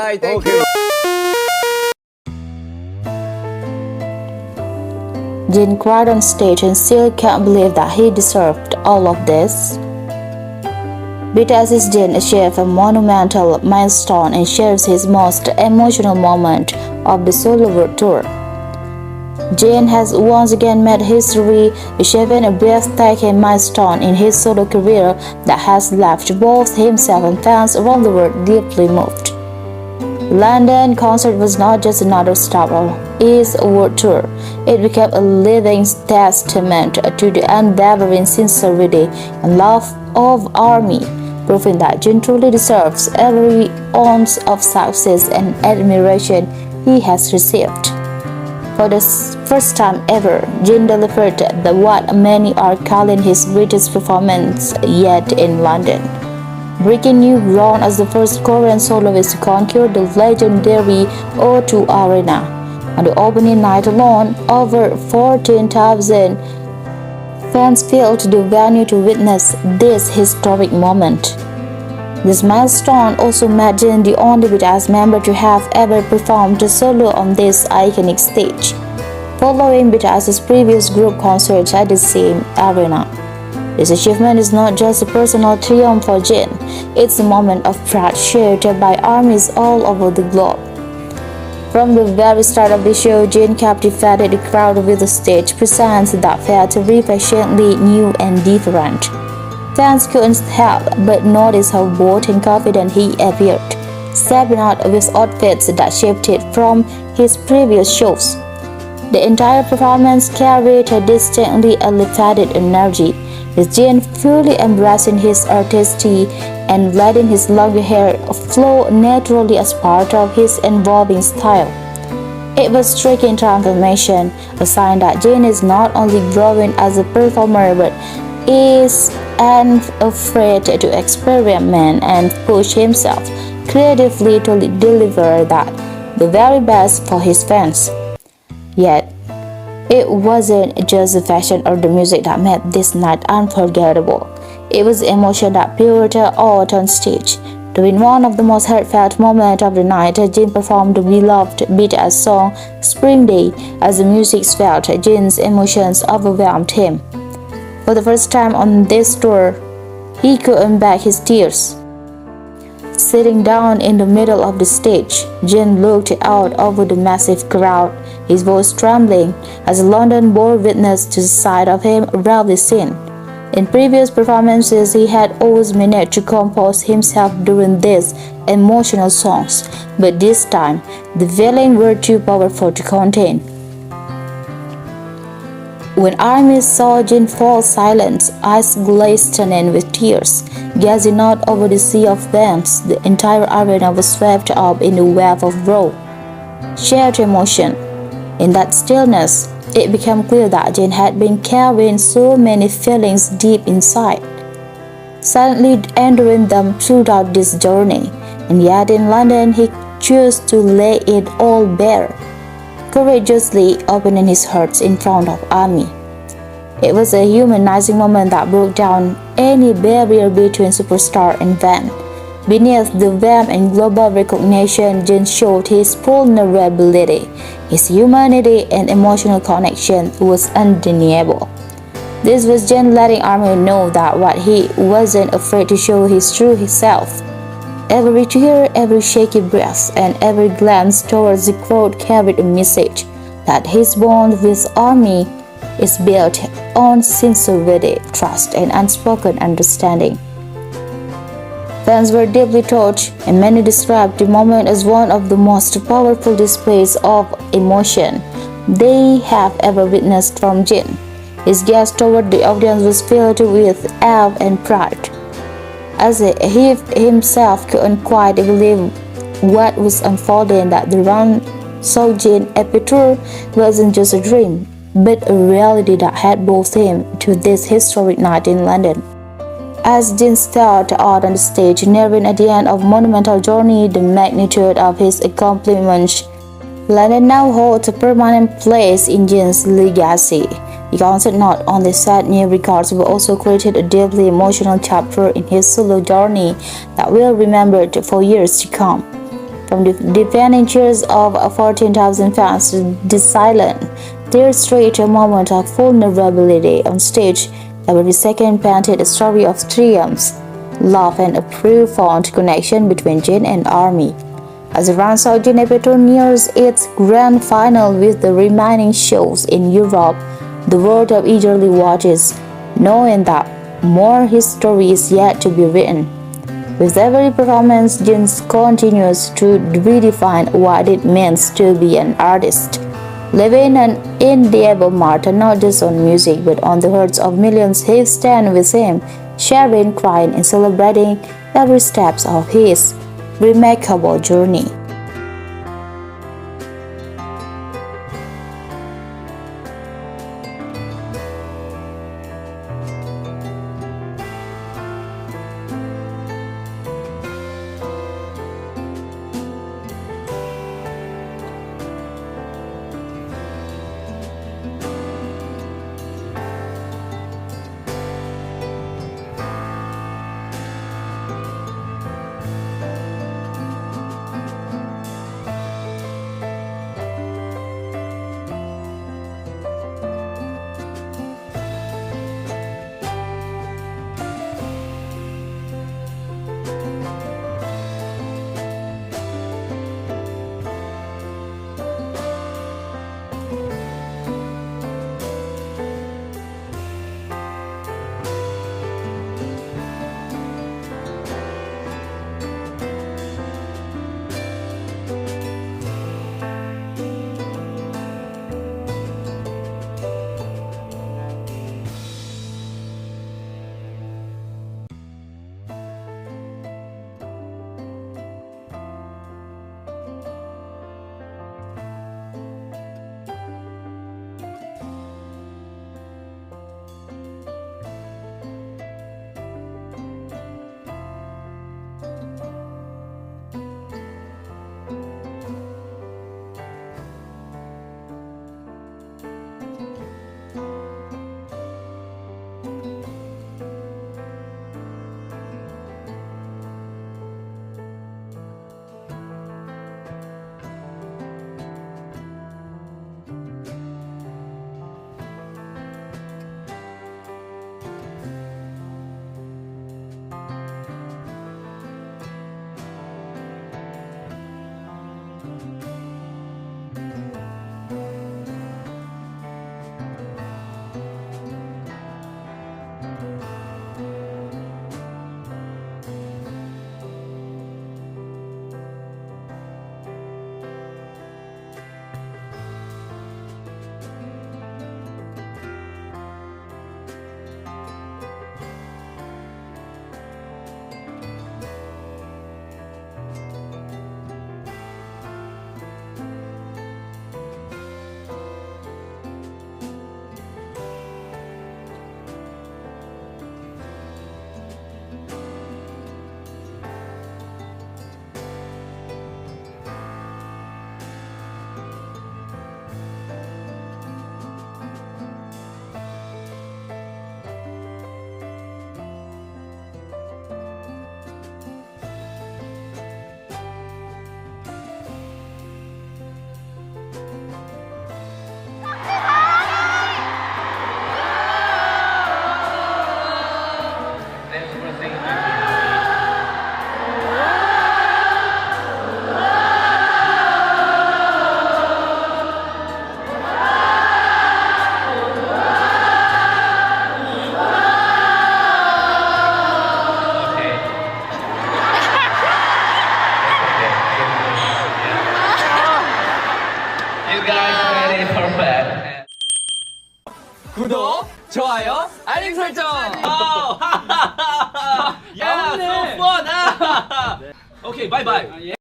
Alright, thank you. Jjwan cried on stage and still can't believe that he deserved all of this. BTS's Jjwan achieved a monumental milestone and shares his most emotional moment of the solo world tour. Jjwan has once again made history, achieving a breathtaking milestone in his solo career that has left both himself and fans around the world deeply moved. London concert was not just another stop on his world tour. It became a living testament to the unwavering sincerity and love of ARMY, proving that Jjwan truly deserves every ounce of success and admiration he has received. For the first time ever, Jjwan delivered what many are calling his greatest performance yet in London, breaking new ground as the first Korean soloist to conquer the legendary O2 Arena. On the opening night alone, over 14,000 fans filled the venue to witness this historic moment. This milestone also made Jjwan the only BTS member to have ever performed solo on this iconic stage, following BTS's previous group concerts at the same arena. This achievement is not just a personal triumph for Jjwan, it's a moment of pride shared by ARMYs all over the globe. From the very start of the show, Jjwan captivated the crowd with a stage presence that felt refreshingly new and different. Fans couldn't help but notice how bold and confident he appeared, stepping out with outfits that shifted from his previous shows. The entire performance carried a distinctly elevated energy, with Jjwan fully embracing his artistry and letting his longer hair flow naturally as part of his evolving style. It was a striking transformation, a sign that Jjwan is not only growing as a performer but is unafraid to experiment and push himself creatively to deliver the very best for his fans. Yet, it wasn't just the fashion or the music that made this night unforgettable. It was the emotion that poured out on stage. During one of the most heartfelt moments of the night, Jjwan performed the beloved BTS song Spring Day. As the music swelled, Jjwan's emotions overwhelmed him. For the first time on this tour, he couldn't back his tears. Sitting down in the middle of the stage, Jjwan looked out over the massive crowd, his voice trembling as a London bore witness to the sight of him rarely seen. In previous performances, he had always managed to compose himself during these emotional songs, but this time, the feelings were too powerful to contain. When ARMY saw Jjwan fall silent, eyes glistening with tears, gazing out over the sea of fans, the entire arena was swept up in a wave of raw, shared emotion. In that stillness, it became clear that Jjwan had been carrying so many feelings deep inside, silently enduring them throughout this journey, and yet in London he chose to lay it all bare, courageously opening his heart in front of ARMY. It was a humanizing moment that broke down any barrier between superstar and fan. Beneath the fame and global recognition, Jjwan showed his vulnerability. His humanity and emotional connection was undeniable. This was Jjwan letting ARMY know that what he wasn't afraid to show his true self. Every tear, every shaky breath, and every glance towards the crowd carried a message that his bond with ARMY is built on sincerity, trust, and unspoken understanding. Fans were deeply touched, and many described the moment as one of the most powerful displays of emotion they have ever witnessed from Jjwan. His gaze toward the audience was filled with awe and pride, as if he himself couldn't quite believe what was unfolding, that the run saw Jjwan epic tour wasn't just a dream, but a reality that had brought him to this historic night in London. As Jjwan stepped out on the stage, nearing at the end of monumental journey, the magnitude of his accomplishments, London now holds a permanent place in Jjwan's legacy. The concert not only set new records but also created a deeply emotional chapter in his solo journey that will be remembered for years to come. From the defending cheers of 14,000 fans to the silent, tear-straight moment of vulnerability on stage, every second painted a story of triumphs, love, and a profound connection between Jin and ARMY. As the Saudi Nepeto nears its grand final with the remaining shows in Europe, the world eagerly watches, knowing that more history is yet to be written. With every performance, Jin continues to redefine what it means to be an artist, leaving an indelible mark not just on music but on the hearts of millions who stand with him, sharing, crying, and celebrating every step of his remarkable journey. 구독, 좋아요, 알림 설정. 야, so fun. Okay, bye bye.